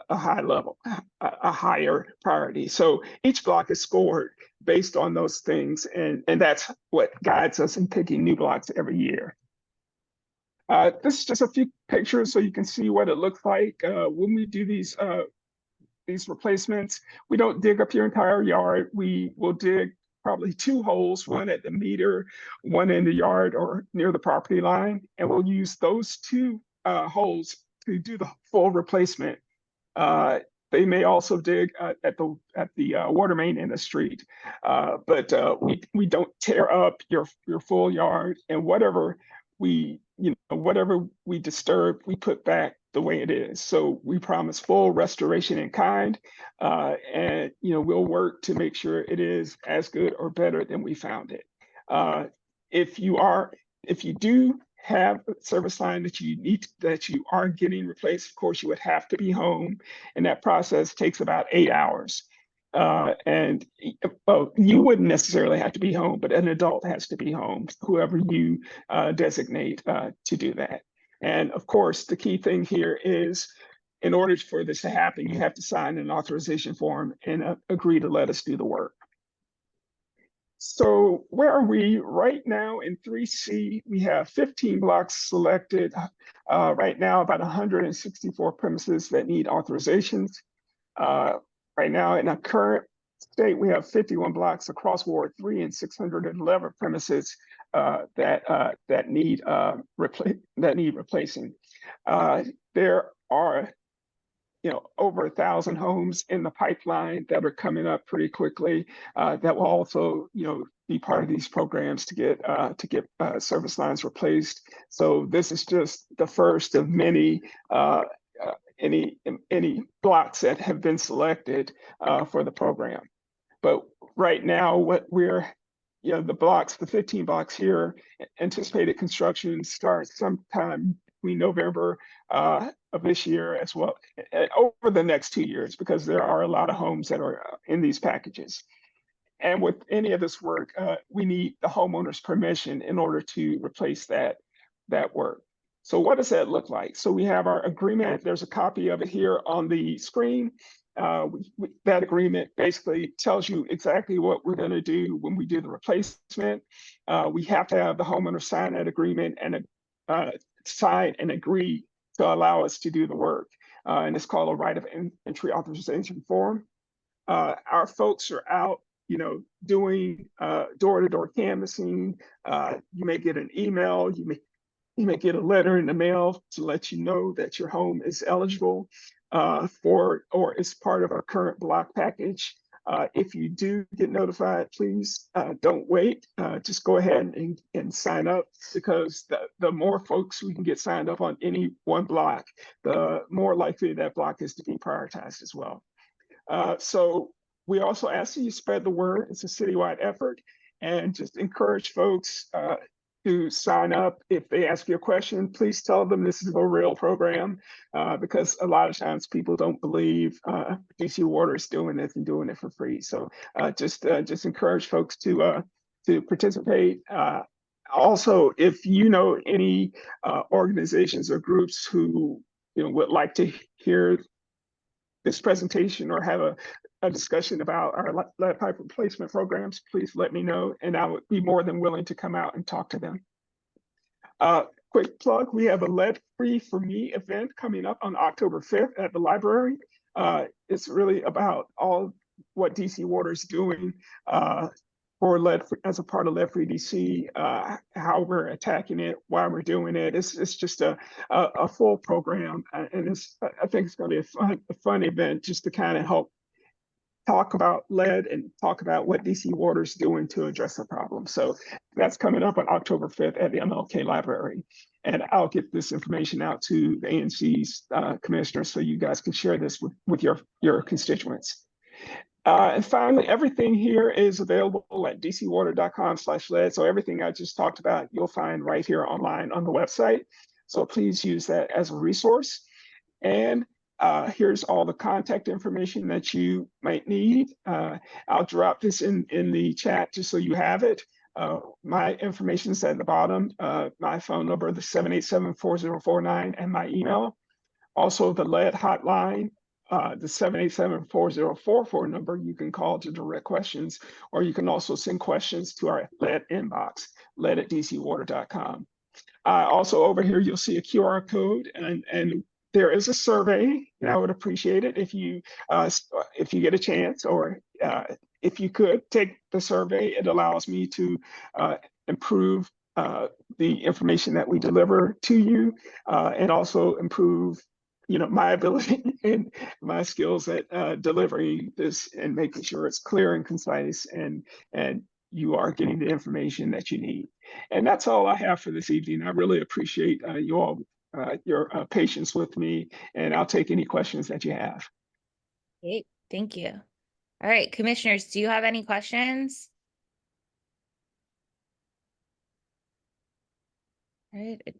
higher priority. So each block is scored based on those things, and that's what guides us in picking new blocks every year. This is just a few pictures so you can see what it looks like when we do these replacements. We don't dig up your entire yard. We will dig probably 2 holes, one at the meter, one in the yard or near the property line, and we'll use those 2 holes to do the full replacement. They may also dig at the water main in the street, but we don't tear up your full yard, and whatever we disturb, we put back the way it is. So we promise full restoration in kind, and we'll work to make sure it is as good or better than we found it. If you do have a service line that you are getting replaced, of course you would have to be home, and that process takes about 8 hours. And you wouldn't necessarily have to be home, but an adult has to be home, whoever you designate to do that. And of course, the key thing here is, in order for this to happen, you have to sign an authorization form and agree to let us do the work. So where are we right now in 3C? We have 15 blocks selected. Right now, about 164 premises that need authorizations. Right now, in our current state, we have 51 blocks across Ward 3 and 611 premises that need replacing. There are over 1,000 homes in the pipeline that are coming up pretty quickly that will also be part of these programs to get service lines replaced. So this is just the first of many any blocks that have been selected for the program. But right now, what we're the 15 blocks here, anticipated construction starts sometime between November of this year as well, over the next 2 years, because there are a lot of homes that are in these packages. And with any of this work, we need the homeowner's permission in order to replace that work. So what does that look like? So we have our agreement. There's a copy of it here on the screen. That agreement basically tells you exactly what we're going to do when we do the replacement. We have to have the homeowner sign that agreement and sign and agree to allow us to do the work. And it's called a right of entry authorization form. Our folks are out, doing door-to-door canvassing. You may get an email. You may get a letter in the mail to let you know that your home is eligible or is part of our current block package. If you do get notified, please don't wait. Just go ahead and sign up, because the more folks we can get signed up on any one block, the more likely that block is to be prioritized as well. So we also ask that you spread the word. It's a citywide effort, and just encourage folks to sign up. If they ask you a question, please tell them this is a real program, because a lot of times people don't believe DC Water is doing this and doing it for free. So just encourage folks to participate. Also, if you know any organizations or groups who would like to hear this presentation or have a discussion about our lead pipe replacement programs, please let me know, and I would be more than willing to come out and talk to them. Quick plug, we have a Lead Free for Me event coming up on October 5th at the library. It's really about all what DC Water is doing for lead as a part of Lead Free DC, how we're attacking it, why we're doing it. It's just a full program, and I think it's going to be a fun event just to kind of help talk about lead and talk about what DC Water is doing to address the problem. So that's coming up on October 5th at the MLK Library. And I'll get this information out to the ANC's commissioners so you guys can share this with your constituents. And finally, everything here is available at dcwater.com/lead. So everything I just talked about, you'll find right here online on the website. So please use that as a resource. And here's all the contact information that you might need. I'll drop this in the chat just so you have it. My information is at the bottom. My phone number, the 787-4049, and my email. Also the lead hotline, the 787-4044 number you can call to direct questions, or you can also send questions to our lead inbox, lead@dcwater.com. Also over here, you'll see a QR code, and there is a survey, and I would appreciate it if you get a chance, or if you could take the survey. It allows me to improve the information that we deliver to you, and also improve my ability and my skills at delivering this and making sure it's clear and concise, and you are getting the information that you need. And that's all I have for this evening. I really appreciate you all, your patience with me, and I'll take any questions that you have. Great, thank you. All right, commissioners, do you have any questions? All right, I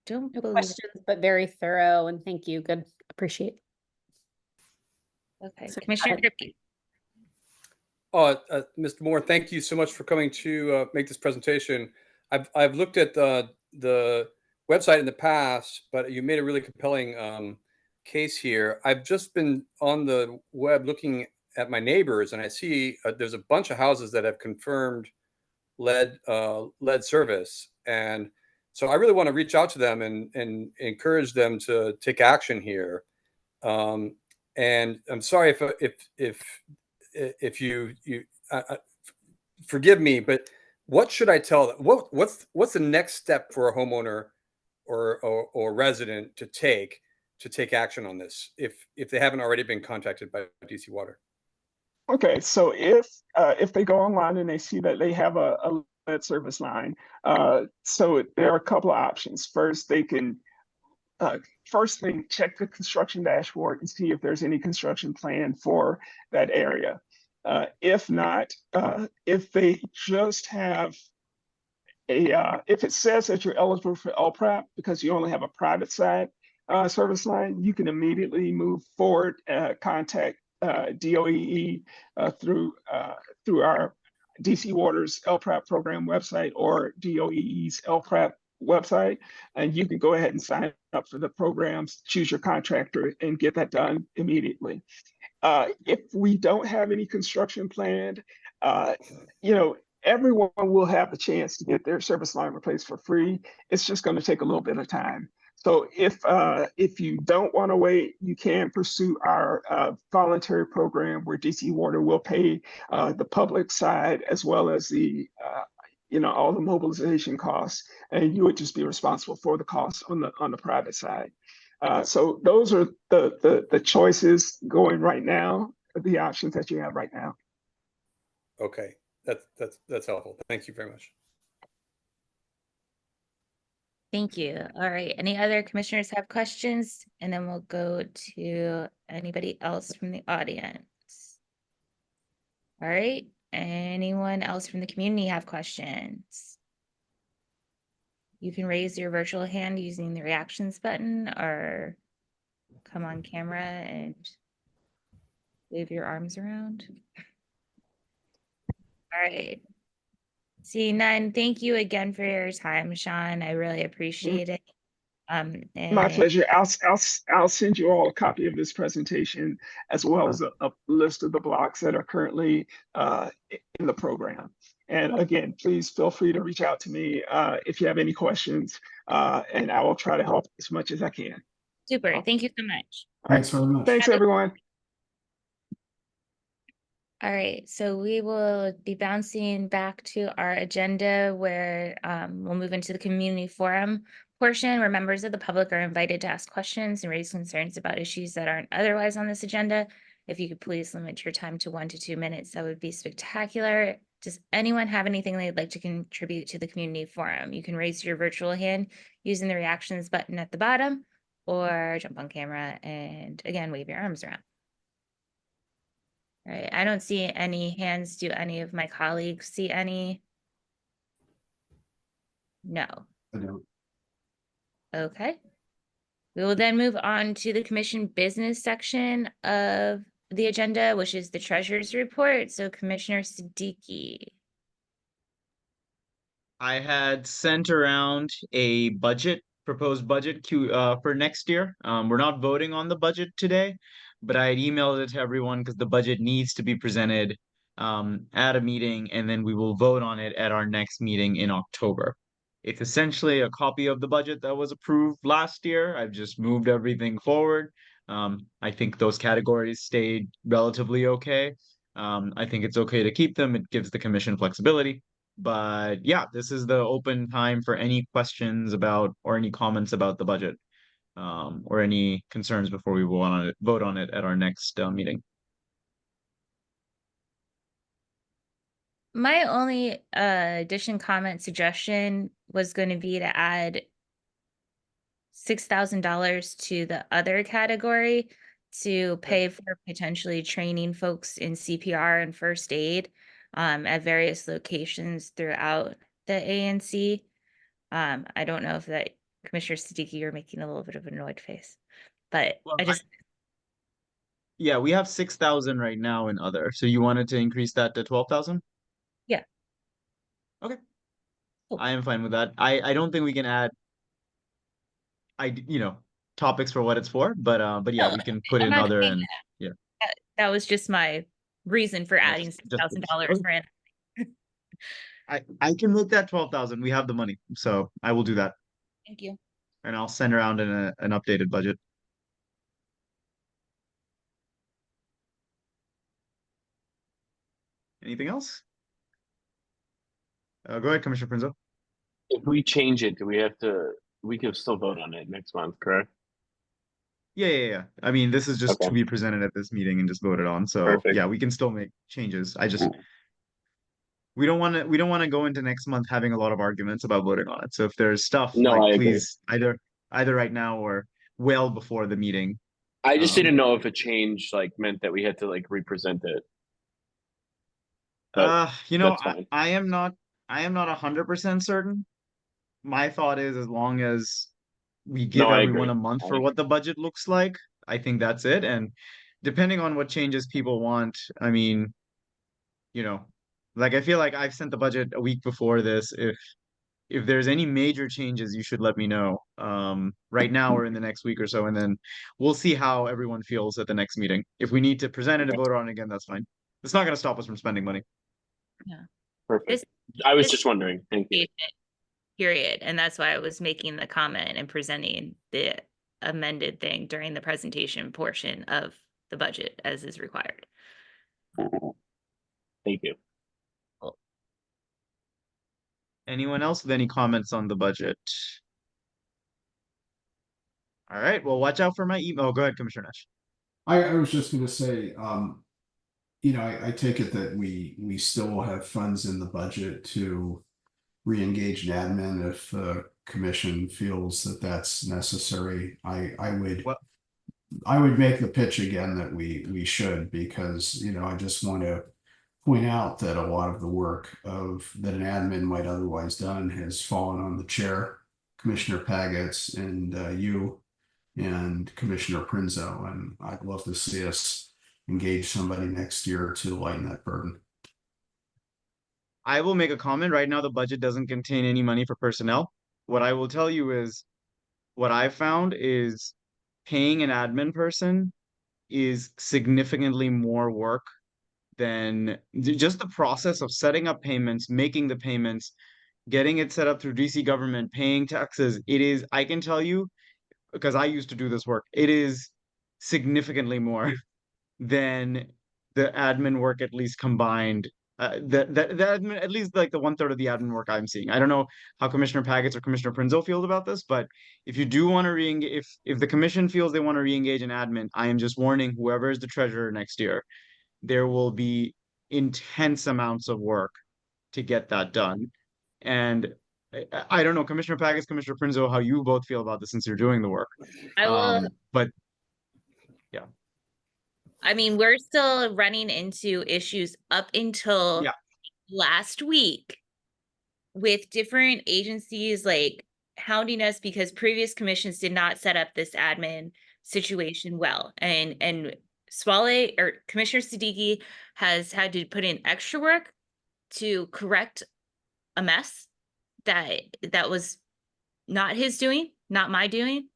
don't No believe. questions, but very thorough, and thank you. Good, appreciate. Okay, So, Commissioner Kripke. Mr. Moore, thank you so much for coming to make this presentation. I've looked at the website in the past, but you made a really compelling case here. I've just been on the web looking at my neighbors, and I see there's a bunch of houses that have confirmed lead service, and so I really want to reach out to them and encourage them to take action here. And I'm sorry if you forgive me, but what should I tell them? What's the next step for a homeowner or resident to take action on this if they haven't already been contacted by DC Water? Okay, so if they go online and they see that they have a lead service line, so there are a couple of options. First, they can check the construction dashboard and see if there's any construction plan for that area. If not, if they just have if it says that you're eligible for LPRAP because you only have a private side service line, you can immediately move forward, contact DOEE through our DC Water's LPRAP program website or DOEE's LPRAP website, and you can go ahead and sign up for the programs, choose your contractor, and get that done immediately. If we don't have any construction planned, everyone will have the chance to get their service line replaced for free. It's just going to take a little bit of time. So if you don't want to wait, you can pursue our voluntary program where DC Water will pay the public side as well as the all the mobilization costs, and you would just be responsible for the costs on the private side. So those are the choices going right now, the options that you have right now. Okay, that's helpful. Thank you very much. Thank you. All right, any other commissioners have questions? And then we'll go to anybody else from the audience. All right, anyone else from the community have questions? You can raise your virtual hand using the reactions button or come on camera and wave your arms around. All right. Seeing none, thank you again for your time, Sean. I really appreciate it. My And pleasure. I'll send you all a copy of this presentation as well as a list of the blocks that are currently in the program. And again, please feel free to reach out to me if you have any questions, and I will try to help as much as I can. super. Thank you so much. Thanks very much. Thanks, everyone. All right, so we will be bouncing back to our agenda where we'll move into the community forum portion where members of the public are invited to ask questions and raise concerns about issues that aren't otherwise on this agenda. If you could please limit your time to 1 to 2 minutes, that would be spectacular. Does anyone have anything they'd like to contribute to the community forum? You can raise your virtual hand using the reactions button at the bottom or jump on camera and again, wave your arms around. All right, I don't see any hands. Do any of my colleagues see any? No. I don't. Okay. We will then move on to the commission business section of the agenda, which is the treasurer's report. So Commissioner Siddiqui. I had sent around a proposed budget for next year. We're not voting on the budget today, but I had emailed it to everyone because the budget needs to be presented at a meeting, and then we will vote on it at our next meeting in October. It's essentially a copy of the budget that was approved last year. I've just moved everything forward. I think those categories stayed relatively okay. I think it's okay to keep them. It gives the commission flexibility. But yeah, this is the open time for any questions about or any comments about the budget, or any concerns before we vote on it at our next meeting. My only addition, comment, suggestion was going to be to add $6,000 to the other category to pay for potentially training folks in CPR and first aid at various locations throughout the ANC. I don't know if that Commissioner Siddiqui, you're making a little bit of a annoyed face, but Well, I just yeah, we have 6,000 right now in other. So you wanted to increase that to 12,000? Yeah. Okay. Cool. I am fine with that. I don't think we can add topics for what it's for, but yeah, No, we can put I'm in not other saying and yeah. that was just my reason for adding Just $6,000 for it. I can make that 12,000. We have the money, so I will do that. Thank you. And I'll send around an updated budget. Anything else? Go ahead, Commissioner Prinzo. If we change it, we can still vote on it next month, correct? Yeah. I mean, this is just to Okay. be presented at this meeting and just voted on. So Perfect. yeah, we can still make changes. We don't want to go into next month having a lot of arguments about voting on it. So if there's stuff No, like I agree. please either right now or well before the meeting. I just didn't know if a change meant that we had to represent it. But that's fine. I am not 100% certain. My thought is as long as we give No, I everyone agree. a month I for what the budget looks like, I think that's it. And depending on what changes people want, I mean, I feel like I've sent the budget a week before this. If there's any major changes, you should let me know. Right now or in the next week or so, and then we'll see how everyone feels at the next meeting. If we need to present it and vote on it again, that's fine. It's not going to stop us from spending money. Yeah. Perfect. I was just wondering. Thank you. Period. And that's why I was making the comment and presenting the amended thing during the presentation portion of the budget as is required. Thank you. Anyone else with any comments on the budget? All right. Well, watch out for my email. Oh, go ahead, Commissioner Nash. I was just going to say, I take it that we still have funds in the budget to re-engage an admin if the commission feels that that's necessary. I would make the pitch again that we should, because I just want to point out that a lot of the work that an admin might otherwise done has fallen on the chair Commissioner Pagets and you and Commissioner Prinzo. And I'd love to see us engage somebody next year to lighten that burden. I will make a comment. Right now, the budget doesn't contain any money for personnel. What I will tell you is what I found is paying an admin person is significantly more work than just the process of setting up payments, making the payments, getting it set up through DC government, paying taxes. It is, I can tell you, because I used to do this work, it is significantly more than the admin work at least combined. The admin, at least like the 1/3 of the admin work I'm seeing. I don't know how Commissioner Pagets or Commissioner Prinzo feel about this, but if you do want to re-engage, if the commission feels they want to re-engage an admin, I am just warning whoever is the treasurer next year, there will be intense amounts of work to get that done. And I don't know, Commissioner Pagets, Commissioner Prinzo, how you both feel about this since you're doing the work. I will. But yeah. I mean, we're still running into issues up until last week with different agencies like hounding us because previous commissions did not set up this admin situation well. And Swale or Commissioner Siddiqui has had to put in extra work to correct a mess that was not his doing, not my doing.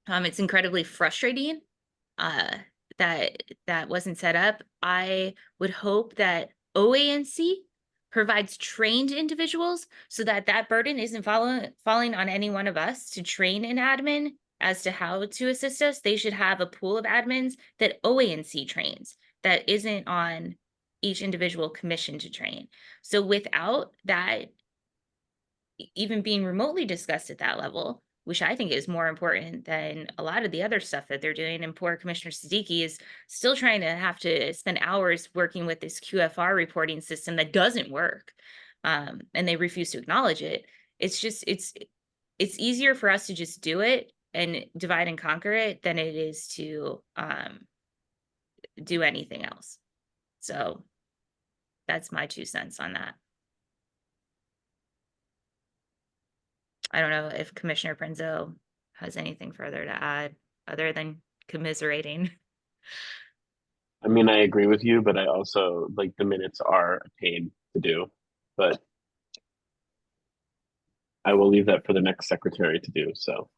It's incredibly frustrating that wasn't set up. I would hope that OANC provides trained individuals so that that burden isn't falling on any one of us to train an admin as to how to assist us. They should have a pool of admins that OANC trains that isn't on each individual commission to train. So without that even being remotely discussed at that level, which I think is more important than a lot of the other stuff that they're doing. And poor Commissioner Siddiqui is still trying to have to spend hours working with this QFR reporting system that doesn't work. And they refuse to acknowledge it. It's just, it's easier for us to just do it and divide and conquer it than it is to do anything else. So that's my 2 cents on that. I don't know if Commissioner Prinzo has anything further to add other than commiserating. I mean, I agree with you, but I also like the minutes are a pain to do, but I will leave that for the next secretary to do. So.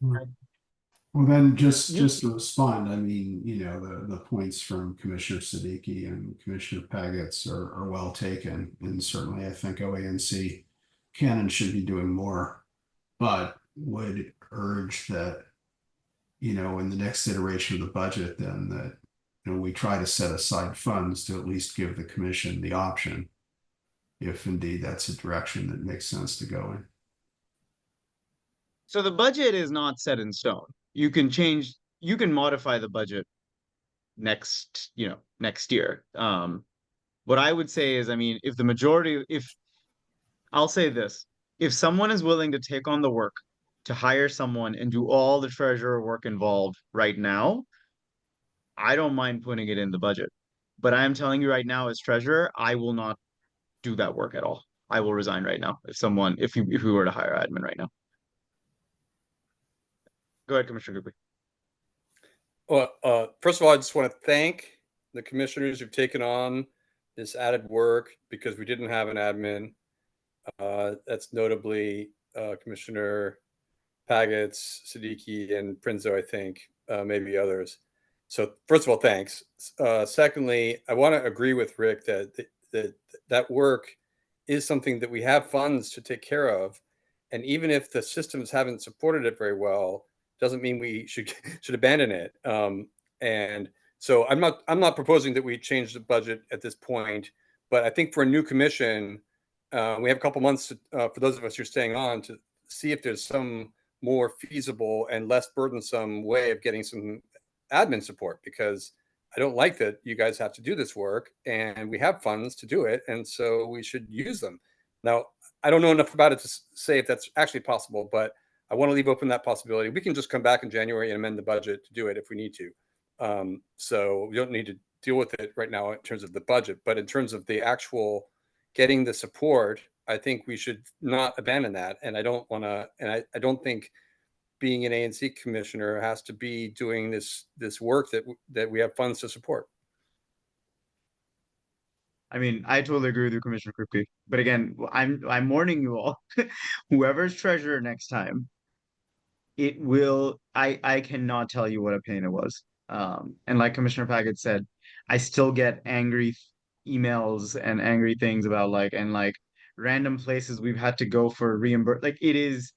Well, then just to respond, I mean, you know, the points from Commissioner Siddiqui and Commissioner Pagets are well taken. And certainly I think OANC can and should be doing more, but would urge that, you know, in the next iteration of the budget, then that, you know, we try to set aside funds to at least give the commission the option, if indeed that's a direction that makes sense to go in. So the budget is not set in stone. You can change, you can modify the budget next year. What I would say is, I mean, if the majority, I'll say this, if someone is willing to take on the work to hire someone and do all the treasurer work involved right now, I don't mind putting it in the budget. But I am telling you right now, as treasurer, I will not do that work at all. I will resign right now if we were to hire admin right now. Go ahead, Commissioner Goopy. Well, first of all, I just want to thank the commissioners who've taken on this added work because we didn't have an admin. That's notably Commissioner Pagets, Siddiqui, and Prinzo, I think, maybe others. So first of all, thanks. Secondly, I want to agree with Rick that work is something that we have funds to take care of. And even if the systems haven't supported it very well, doesn't mean we should abandon it. And so I'm not proposing that we change the budget at this point, but I think for a new commission, we have a couple months for those of us who are staying on to see if there's some more feasible and less burdensome way of getting some admin support, because I don't like that you guys have to do this work and we have funds to do it. And so we should use them. Now, I don't know enough about it to say if that's actually possible, but I want to leave open that possibility. We can just come back in January and amend the budget to do it if we need to. So we don't need to deal with it right now in terms of the budget, but in terms of the actual getting the support, I think we should not abandon that. And I don't want to, and I don't think being an ANC commissioner has to be doing this work that we have funds to support. I mean, I totally agree with you, Commissioner Kripke. But again, I'm warning you all, whoever's treasurer next time, it will, I cannot tell you what a pain it was. And like Commissioner Paget said, I still get angry emails and angry things about like random places we've had to go for reimburse. Like it is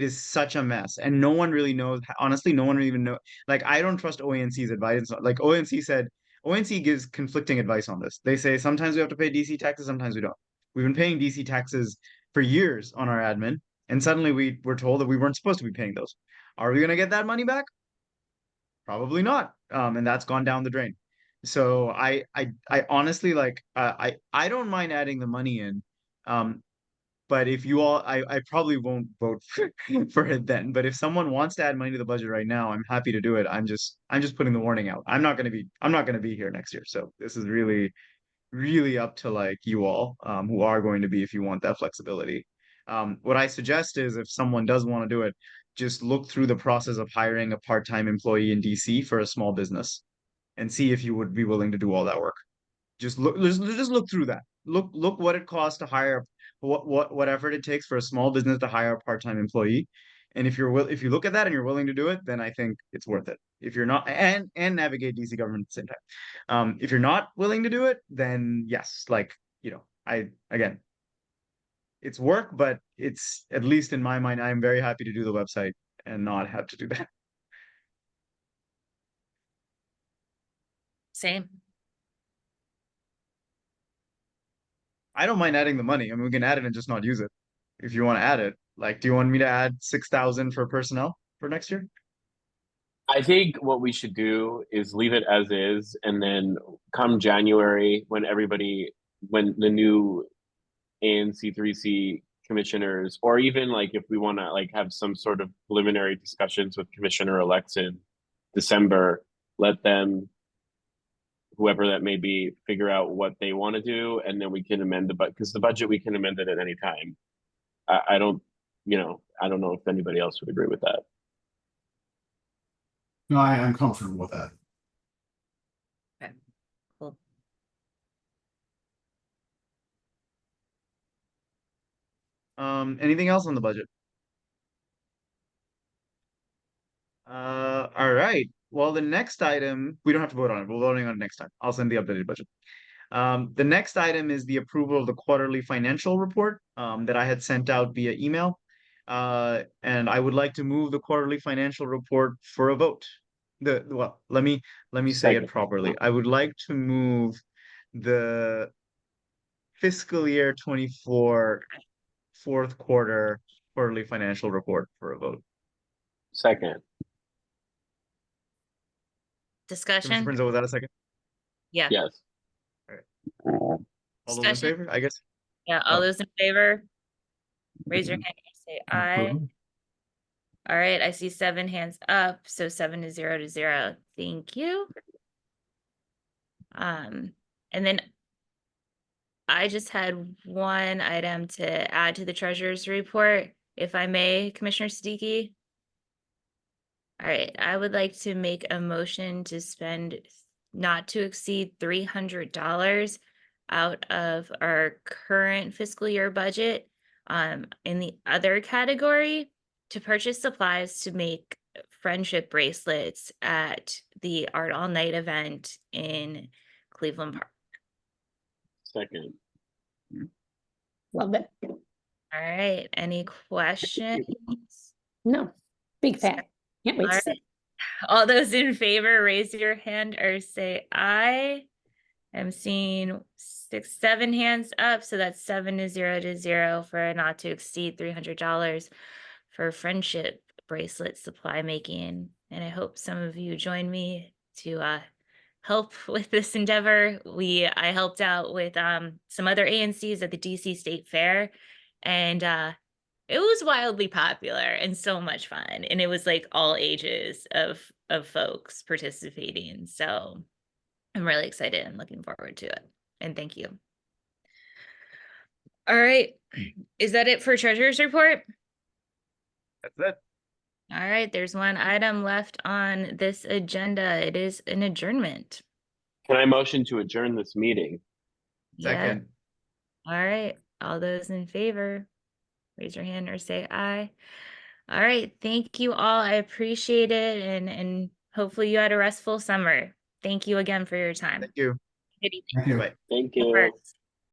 such a mess. And no one really knows, honestly, no one even know. Like I don't trust OANC's advice. Like ONC gives conflicting advice on this. They say sometimes we have to pay DC taxes, sometimes we don't. We've been paying DC taxes for years on our admin, and suddenly we were told that we weren't supposed to be paying those. Are we going to get that money back? Probably not. And that's gone down the drain. So I honestly like I don't mind adding the money in. But if you all, I probably won't vote for it then. But if someone wants to add money to the budget right now, I'm happy to do it. I'm just putting the warning out. I'm not gonna be here next year. So this is really up to like you all, who are going to be, if you want that flexibility. What I suggest is if someone does want to do it, just look through the process of hiring a part-time employee in DC for a small business and see if you would be willing to do all that work. Just look through that. Look what it costs to hire, what effort it takes for a small business to hire a part-time employee. And if if you look at that and you're willing to do it, then I think it's worth it. If you're not, and navigate DC government at the same time. If you're not willing to do it, then yes, like, again, it's work, but it's, at least in my mind, I'm very happy to do the website and not have to do that. Same. I don't mind adding the money. I mean, we can add it and just not use it. If you want to add it, like, do you want me to add 6,000 for personnel for next year? I think what we should do is leave it as is, and then come January when the new ANC3C commissioners, or even like if we want to like have some sort of preliminary discussions with commissioner-elects in December, let them, whoever that may be, figure out what they want to do, and then we can amend the budget, because the budget we can amend it at any time. I don't know if anybody else would agree with that. No, I'm comfortable with that. Okay, cool. Anything else on the budget? All right. Well, the next item, we don't have to vote on it. We're voting on it next time. I'll send the updated budget. The next item is the approval of the quarterly financial report that I had sent out via email. And I would like to move the quarterly financial report for a vote. Well, let me say it properly. I would like to move the fiscal year 24 fourth quarter quarterly financial report for a vote. Second. Discussion? Commissioner Prinzo, was that a second? Yeah. Yes. All those in Discussion? favor, I guess? Yeah, all Oh. those in favor? Raise your hand and say aye. All right, I see 7 hands up, so 7-0. Thank you. And then I just had one item to add to the treasurer's report, if I may, Commissioner Siddiqui. All right, I would like to make a motion to spend not to exceed $300 out of our current fiscal year budget in the other category to purchase supplies to make friendship bracelets at the Art All Night event in Cleveland Park. Second. Love it. All right, any questions? No, big fan. Can't wait All to see. right. All those in favor, raise your hand or say aye. I'm seeing 7 hands up, so that's 7-0 for a not to exceed $300 for friendship bracelet supply making. And I hope some of you join me to help with this endeavor. I helped out with some other ANCs at the DC State Fair, and it was wildly popular and so much fun. And it was like all ages of folks participating. So I'm really excited and looking forward to it. And thank you. All right. Is that it for treasurer's report? That's it. All right, there's one item left on this agenda. It is an adjournment. Can I motion to adjourn this meeting? Yeah. Second. All right. All those in favor, raise your hand or say aye. All right. Thank you all. I appreciate it. And hopefully you had a restful summer. Thank you again for your time. Thank you. Good evening. Thank you. Bye. Thank Go you. Birds.